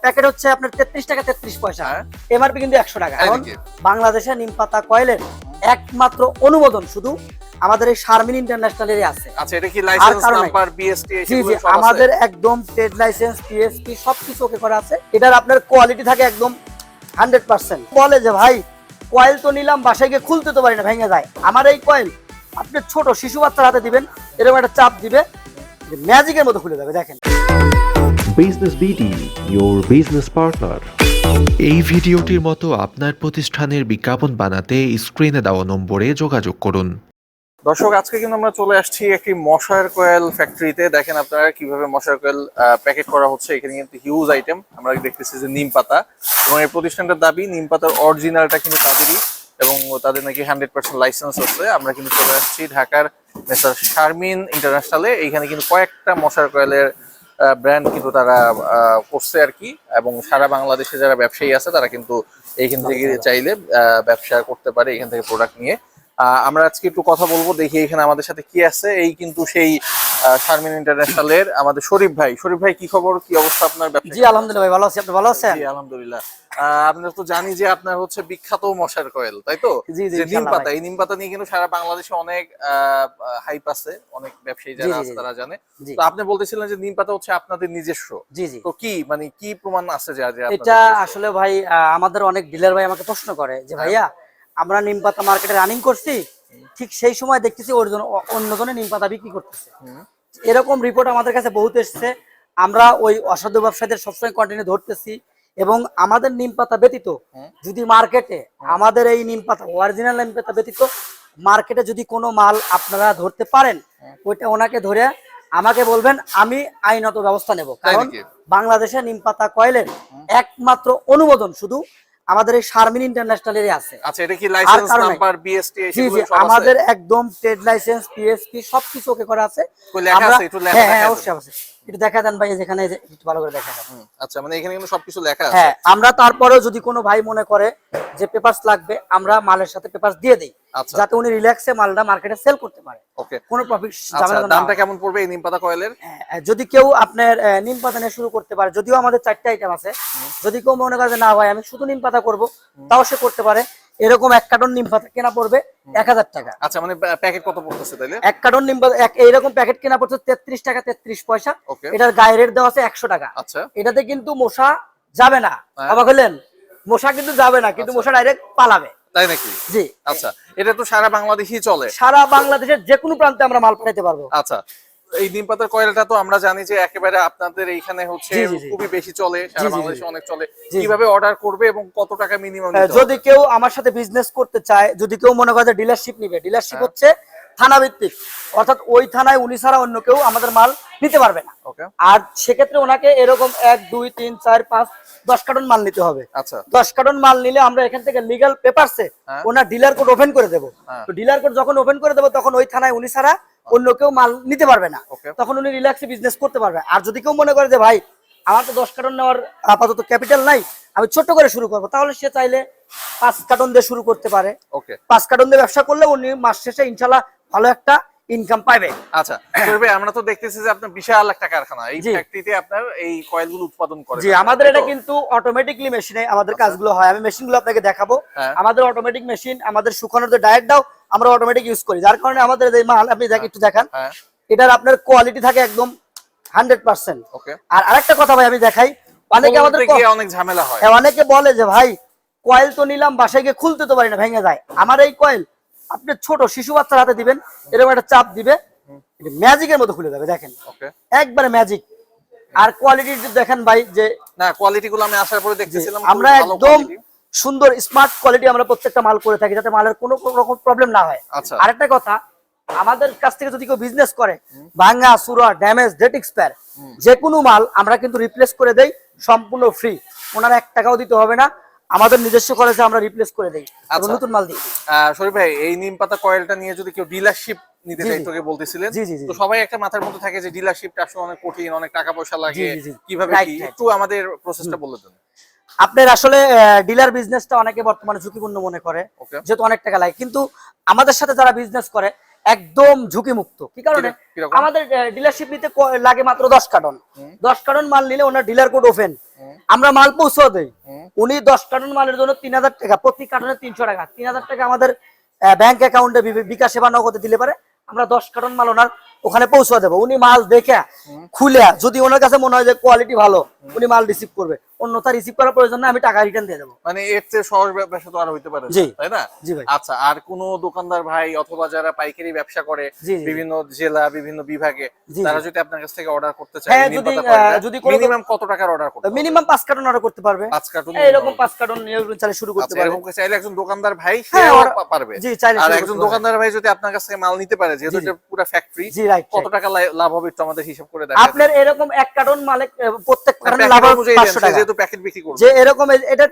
Packet হচ্ছে আপনার 33 টাকা 33 পয়সা, এমআরপি কিন্তু 100 টাকা। কারণ বাংলাদেশে নিম পাতা কয়েলের একমাত্র অনুমোদন শুধু আমাদের এই শারমিন ইন্টারন্যাশনালেরই আছে। আচ্ছা, এটা কি লাইসেন্স নাম্বার বিএসটি জি আমাদের একদম ট্রেড লাইসেন্স পিএসপি সবকিছু ওকে করা আছে। এটার আপনার কোয়ালিটি থাকে একদম 100%। বলে যে ভাই কয়েল তো নিলাম, বাসায় গিয়ে খুলতে তো পারি না, ভেঙে যায়। আমার এই কয়েল আপনি ছোট শিশু বাচ্চার হাতে দিবেন, এরকম একটা চাপ দিবে, ম্যাজিকের মতো খুলে যাবে। দেখেন, business BD, your business partner। এই ভিডিওটির মতো আপনার প্রতিষ্ঠানের বিজ্ঞাপন বানাতে স্ক্রিনে দেওয়া নম্বরে যোগাযোগ করুন। দর্শক, আজকে কিন্তু আমরা চলে আসছি একটি মশার কয়েল ফ্যাক্টরিতে। দেখেন আপনারা কিভাবে মশার কয়েল প্যাকেট করা হচ্ছে। এখানে কিন্তু হিউজ আইটেম আমরা দেখতেছি যে নিম পাতা, এবং এই প্রতিষ্ঠানটার দাবি নিম পাতার অরিজিনালটা কিন্তু তাদেরই, এবং তাদের নাকি 100% লাইসেন্স আছে। আমরা কিন্তু চলে আসছি ঢাকার মেসার শারমিন ইন্টারন্যাশনালে। এইখানে কিন্তু কয়েকটা মশার কয়েলের ব্র্যান্ড কিন্তু তারা করছে আর কি, এবং সারা বাংলাদেশে যারা ব্যবসায়ী আছে তারা কিন্তু এইখান থেকে চাইলে ব্যবসা করতে পারে এখান থেকে প্রোডাক্ট নিয়ে। আমরা আজকে একটু কথা বলবো, দেখি এখানে আমাদের সাথে কি আছে। এই কিন্তু সেই শারমিন ইন্টারন্যাশনালের আমাদের শরীফ ভাই। শরীফ ভাই, কি খবর, কি অবস্থা আপনার ব্যবসা? জি আলহামদুলিল্লাহ ভাই, ভালো আছি। আপনি ভালো আছেন? জি আলহামদুলিল্লাহ। আমরা তো জানি যে আপনার হচ্ছে বিখ্যাত মশার কয়েল, তাই তো? যে নিম পাতা, এই নিম পাতা নিয়ে কিন্তু সারা বাংলাদেশে অনেক হাইপ আছে, অনেক ব্যবসায়ী যারা আছে তারা জানে। তো আপনি বলতেছিলেন যে নিম পাতা হচ্ছে আপনাদের নিজস্ব। জি তো কি মানে কি প্রমাণ আছে যে এটা আসলে ভাই আমাদের অনেক ডিলার ভাই আমাকে প্রশ্ন করে যে ভাইয়া আমরা নিম পাতা মার্কেটে রানিং করছি, ঠিক সেই সময় দেখতেছি অন্যজনে নিম পাতা বিক্রি করতেছে। এরকম রিপোর্ট আমাদের কাছে বহুত এসছে। আমরা ওই অসাধু ব্যবসায়ীদের সবসময় কন্টিনিউ ধরতেছি, এবং আমাদের নিম পাতা ব্যতীত যদি মার্কেটে আমাদের এই নিম পাতা অরিজিনাল নিম পাতা ব্যতীত মার্কেটে যদি কোনো মাল আপনারা ধরতে পারেন, ওইটা ওনাকে ধরে আমাকে বলবেন, আমি আইনত ব্যবস্থা নেব। কারণ বাংলাদেশে নিম পাতা কয়েলের একমাত্র অনুমোদন শুধু আমাদের এই শারমিন ইন্টারন্যাশনালেরই আছে। আচ্ছা, এটা কি লাইসেন্স নাম্বার বিএসটি আমাদের একদম ট্রেড লাইসেন্স পিএসপি সবকিছু ওকে করা আছে। লেখা আছে? একটু লেখা হ্যাঁ অবশ্যই আছে, একটু দেখা দেন ভাই, যেখানে একটু ভালো করে দেখা দেন। আচ্ছা, মানে এখানে কিন্তু সবকিছু লেখা আছে। হ্যাঁ, আমরা তারপরেও যদি কোনো ভাই মনে করে যে পেপারস লাগবে, আমরা মালের সাথে পেপারস দিয়ে দেই, যাতে উনি রিল্যাক্সে মালটা মার্কেটে সেল করতে পারে। ওকে, কোনো প্রফিট ঝামেলা না। দামটা কেমন পড়বে এই নিম পাতা কয়েলের? যদি কেউ আপনার নিম পাতা নিয়ে শুরু করতে পারে, যদিও আমাদের 4টা আইটেম আছে, যদি কেউ মনে করে যে না ভাই আমি শুধু নিম পাতা করব, তাও সে করতে পারে। এরকম 1 কার্টন নিম পাতা কেনা পড়বে 1000 টাকা। আচ্ছা, মানে প্যাকেট কত পড়তেছে তাইলে? 1 কার্টন নিম পাতা এইরকম প্যাকেট কেনা পড়ছে 33 টাকা 33 পয়সা। এটার গায়ে রেট দেওয়া আছে 100 টাকা। আচ্ছা, এটাতে কিন্তু মশা যাবে না। অবাক হলেন? মশা কিন্তু যাবে না, কিন্তু মশা ডাইরেক্ট পালাবে। তাই নাকি? জি। আচ্ছা, এটা তো সারা বাংলাদেশেই চলে? সারা বাংলাদেশের যে কোনো প্রান্তে আমরা মাল পাঠাতে পারবো। আচ্ছা, এই নিম পাতার কয়েলটা তো আমরা জানি যে একেবারে আপনাদের এইখানে হচ্ছে খুবই বেশি চলে, সারা বাংলাদেশে অনেক চলে। কিভাবে অর্ডার করবে এবং কত টাকা মিনিমাম? যদি কেউ আমার সাথে বিজনেস করতে চায়, যদি কেউ মনে করে যে ডিলারশিপ নিবে, ডিলারশিপ হচ্ছে থানা ভিত্তিক, অর্থাৎ ওই থানায় উনি ছাড়া অন্য কেউ আমাদের মাল নিতে পারবে না। আর সেক্ষেত্রে ওনাকে এরকম 1 2 3 4 5 10 কার্টন মাল নিতে হবে। আচ্ছা, 10 কার্টন মাল নিলে আমরা এখান থেকে লিগ্যাল পেপারসে ওনার ডিলার কোড ওপেন করে দেবো। তো ডিলার কোড যখন ওপেন করে দেবো, তখন ওই থানায় উনি ছাড়া অন্য কেউ মাল নিতে পারবে না, তখন উনি রিল্যাক্সে বিজনেস করতে পারবে। আর যদি কেউ মনে করে যে ভাই আমার তো 10 কার্টন নেওয়ার আপাতত ক্যাপিটাল নাই, আমি ছোট্ট করে শুরু করবো, তাহলে সে চাইলে 5 কার্টন দিয়ে শুরু করতে পারে। 5 কার্টন দিয়ে ব্যবসা করলে উনি মাস শেষে ইনশাল্লাহ ভালো একটা ইনকাম পাবে। আচ্ছা, আমরা তো দেখতেছি যে আপনার বিশাল একটা কারখানা, এই ফ্যাক্টরিতে আপনার এই কয়েলগুলো উৎপাদন করে। জি, আমাদের এটা কিন্তু অটোমেটিকলি মেশিনে আমাদের কাজগুলো হয়। আমি মেশিনগুলো আপনাকে দেখাবো। আমাদের অটোমেটিক মেশিন, আমাদের শুকানোর যে ডায়েটটাও আমরা অটোমেটিক ইউজ করি, যার কারণে আমাদের এই মাল আপনি একটু দেখান, এটার আপনার কোয়ালিটি থাকে একদম 100%। আর আরেকটা কথা ভাই আমি দেখাই, অনেকে আমাদের অনেক ঝামেলা হয়, অনেকে বলে যে ভাই কয়েল তো নিলাম, বাসায় গিয়ে খুলতে তো পারি না, ভেঙে যায়। আমার এই কয়েল আপনি ছোট শিশু বাচ্চার হাতে দিবেন, এরকম একটা চাপ দিবে, ম্যাজিকের মতো খুলে যাবে। দেখেন, একবারে ম্যাজিক। আর কোয়ালিটি দেখেন ভাই, যে না কোয়ালিটি গুলো আমি আসার পরে দেখতেছিলাম, আমরা একদম সুন্দর স্মার্ট কোয়ালিটি আমরা প্রত্যেকটা মাল করে থাকি, যাতে মালের কোনো রকম প্রবলেম না হয়। আরেকটা কথা, আমাদের কাছ থেকে যদি কেউ বিজনেস করে, ভাঙা চুরা ড্যামেজ ডেট এক্সপায়ার যে কোনো মাল আমরা কিন্তু রিপ্লেস করে দেই সম্পূর্ণ ফ্রি। ওনারা 1 টাকাও দিতে হবে না, আমাদের নিজস্ব খরচে আমরা রিপ্লেস করে দেই, নতুন মাল দিই। শরীফ ভাই, এই নিম পাতা কয়েলটা নিয়ে যদি কেউ ডিলারশিপ নিতে চায়, তোকে বলতেছিলেন, তো সবাই একটা মাথার মধ্যে থাকে যে ডিলারশিপটা আসলে অনেক কঠিন, অনেক টাকা পয়সা লাগে, কিভাবে কি একটু আমাদের প্রসেসটা বলে দেন। আপনার আসলে ডিলার বিজনেসটা অনেকে বর্তমানে ঝুঁকিপূর্ণ মনে করে, যেহেতু অনেক টাকা লাগে, কিন্তু আমাদের সাথে যারা বিজনেস করে একদম ঝুঁকি মুক্ত। কি কারণে? কিরকম? আমাদের ডিলারশিপ নিতে লাগে মাত্র 10 কার্টন। 10 কার্টন মাল নিলে ওনার ডিলার কোড ওপেন, আমরা মাল পৌঁছে দেই। উনি 10 কার্টন মালের জন্য 3000 টাকা, প্রতি কার্টনে 300 টাকা, 3000 টাকা আমাদের ব্যাংক অ্যাকাউন্টে বিকাশে বা নগদে দিলে পারে, আমরা 10 কার্টন মাল ওনার ওখানে পৌঁছে দেবো। উনি মাল দেখে খুলে যদি ওনার কাছে মনে হয় যে কোয়ালিটি ভালো, উনি মাল রিসিভ করবে, অন্যথা রিসিভ করার প্রয়োজন না, আমি টাকা রিটার্ন দিয়ে দেবো। মানে এর চেয়ে সহজ ব্যবসা তো আর হইতে পারে না, জি। তাই না? জি ভাই। আচ্ছা, আর কোন দোকানদার ভাই অথবা যারা পাইকারি ব্যবসা করে জি, জি। বিভিন্ন জেলা বিভিন্ন বিভাগে, জি, তারা জি। যদি আপনার কাছ থেকে অর্ডার করতে চায়, হ্যাঁ, যদি কোনো মিনিমাম কত টাকার অর্ডার করতে হবে? মিনিমাম 5 কার্টন অর্ডার করতে পারবে। 5 কার্টন এরকম 5 কার্টন নিয়ে চাইলে শুরু করতে আচ্ছা, পারবে। এরকম করে চাইলে একজন দোকানদার ভাই হ্যাঁ, সেও ওরা- পারবে। জি, চাইলে আর শুরু একজন করতে পারবে। দোকানদার ভাই যদি আপনার কাছ থেকে মাল নিতে পারে, যেহেতু জি, জি। এটা পুরো ফ্যাক্টরি, জি, রাইট। কত টাকা লাভ হবে একটু আমাদের হিসাব করে দেখান। আপনার এরকম 1 কার্টন মালে প্রত্যেক কার্টনে প্যাকেট লাভ হবে অনুযায়ী 500 দেন, টাকা। যেহেতু প্যাকেট বিক্রি করবে। যে এরকম এটার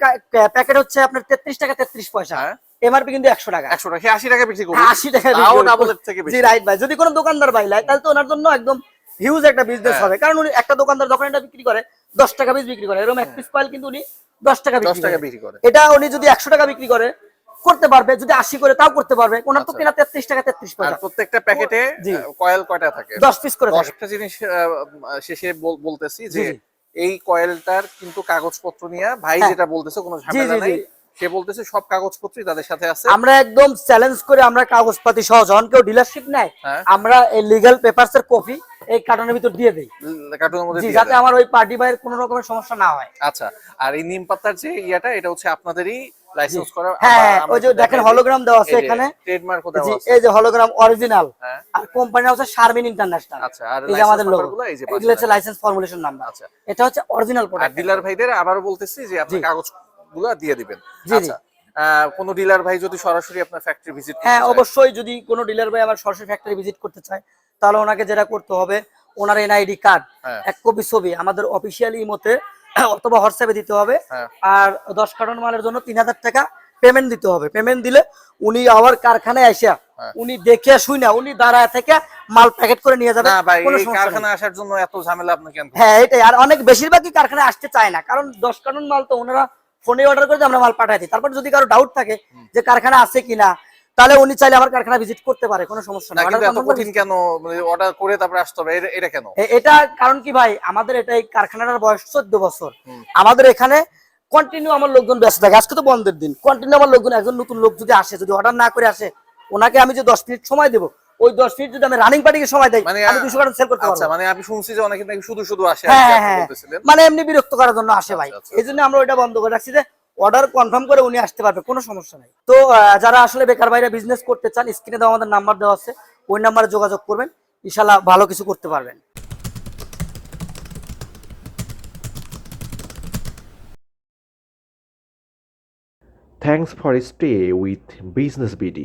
প্যাকেট হচ্ছে আপনার 33 টাকা 33 পয়সা, হ্যাঁ। এমআরপি কিন্তু 100 টাকা। 100 টাকা, 80 টাকা বিক্রি করবে। 80 টাকা তাও ডাবল এর থেকে জি, বেশি। রাইট ভাই। যদি কোনো দোকানদার ভাই লাই, তাহলে তো ওনার জন্য একদম হিউজ একটা বিজনেস হ্যাঁ। হবে। কারণ উনি একটা দোকানদার যখন এটা বিক্রি করে 10 টাকা পিস বিক্রি করে, এরকম এক পিস কয়েল কিন্তু উনি 10 টাকা 10 টাকা বিক্রি বিক্রি করে। করে। এটা উনি যদি 100 টাকা বিক্রি করে করতে পারবে, যদি 80 করে তাও করতে পারবে। ওনার তো আচ্ছা। কেনা 33 টাকা 33 আর পয়সা, প্রত্যেকটা প্যাকেটে জি। কয়েল কয়টা থাকে? 10 পিস করে থাকে। 10টা জিনিস শেষে বলতেছি জি, যে জি। এই কয়েলটার কিন্তু কাগজপত্র নিয়ে ভাই হ্যাঁ। যেটা বলতেছে কোনো ঝামেলা জি, নাই, জি। সে বলতেছে সব কাগজপত্রই তাদের সাথে আছে। আমরা একদম চ্যালেঞ্জ করে আমরা কাগজপাতি সহ, যখন কেউ ডিলারশিপ নেয় হ্যাঁ। আমরা এই লিগ্যাল পেপারস এর কপি এই কার্টনের ভিতর দিয়ে দেই, কার্টুনের মধ্যে জি, দিয়ে যাতে দেন। আমার ওই পার্টি ভাইয়ের কোনো রকমের সমস্যা না হয়। আচ্ছা, আর এই নিম পাতার যে ইয়াটা, এটা হচ্ছে আপনাদেরই লাইসেন্স করা? হ্যাঁ, ওই যে দেখেন হলোগ্রাম দেওয়া আছে এখানে, ট্রেডমার্ক জি, দেওয়া আছে। এই যে হলোগ্রাম অরিজিনাল, হ্যাঁ। আর কোম্পানি হচ্ছে শারমিন ইন্টারন্যাশনাল। আচ্ছা, আর এই যে আমাদের লোগো, নাম্বারগুলো এই যে পাশে এগুলো হচ্ছে লাইসেন্স ফর্মুলেশন নাম্বার। আচ্ছা। এটা হচ্ছে অরিজিনাল আর প্রোডাক্ট। ডিলার ভাইদের আবারও বলতেছি যে আপনি জি। কাগজগুলো দিয়ে দিবেন। জি, জি। আচ্ছা, কোন ডিলার ভাই যদি সরাসরি আপনার ফ্যাক্টরি ভিজিট করতে হ্যাঁ, চায়? অবশ্যই যদি কোনো ডিলার ভাই আমার সরাসরি ফ্যাক্টরি ভিজিট করতে চায়, তাহলে ওনাকে যেটা করতে হবে, ওনার এনআইডি কার্ড, হ্যাঁ। 1 কপি ছবি আমাদের অফিসিয়াল ইমোতে অথবা হোয়াটসঅ্যাপে দিতে হবে। হ্যাঁ। আর 10 কার্টন মালের জন্য 3000 টাকা পেমেন্ট দিতে হবে। পেমেন্ট দিলে উনি আবার কারখানায় আসা, হ্যাঁ। উনি দেখে শুই না, উনি দাঁড়ায় থেকে মাল প্যাকেট করে নিয়ে যাবে। না ভাই, কোনো এই সমস্যা কারখানা নেই। আসার জন্য এত ঝামেলা আপনি কেন করছেন? হ্যাঁ, এটাই। আর অনেক বেশিরভাগই কারখানায় আসতে চায় না, কারণ 10 কার্টন মাল তো ওনারা ফোনে অর্ডার করে আমরা মাল পাঠাই দিই। তারপর যদি কারো ডাউট থাকে যে কারখানা আছে কিনা, তাহলে উনি চাইলে আমার কারখানা ভিজিট করতে পারে, কোনো সমস্যা না, নেই। কিন্তু Order এত confirm করে কঠিন কেন? মানে অর্ডার করে তারপরে আসতে হবে, এটা কেন? এটা কারণ কি ভাই, আমাদের এটা এই কারখানাটার বয়স 14 বছর। আমাদের এখানে কন্টিনিউ আমার লোকজন ব্যস্ত থাকে। আজকে তো বন্ধের দিন, কন্টিনিউ আমার লোকজন, একজন নতুন লোক যদি আসে, যদি অর্ডার না করে আসে, ওনাকে আমি যে 10 মিনিট সময় দেবো, ওই 10 মিনিট যদি আমি রানিং পার্টিকে সময় দেই, মানে আমি 200 কার্টন সেল করতে আচ্ছা, পারবো। মানে আমি শুনছি যে অনেকে নাকি শুধু শুধু আসে, হ্যাঁ, আর কি হ্যাঁ, আপনি হ্যাঁ। বলতেছিলেন। মানে এমনি বিরক্ত করার জন্য আসে ভাই। আচ্ছা, এই জন্য আমরা ওইটা বন্ধ করে রাখছি যে অর্ডার কনফার্ম করে উনি আসতে পারবে, কোনো সমস্যা নাই। তো যারা আসলে বেকার ভাইরা বিজনেস করতে চান, স্ক্রিনে দেওয়া আমাদের নাম্বার দেওয়া আছে, ওই নাম্বারে যোগাযোগ করবেন, ইনশাআল্লাহ ভালো কিছু করতে পারবেন। Thanks for stay with Business BD.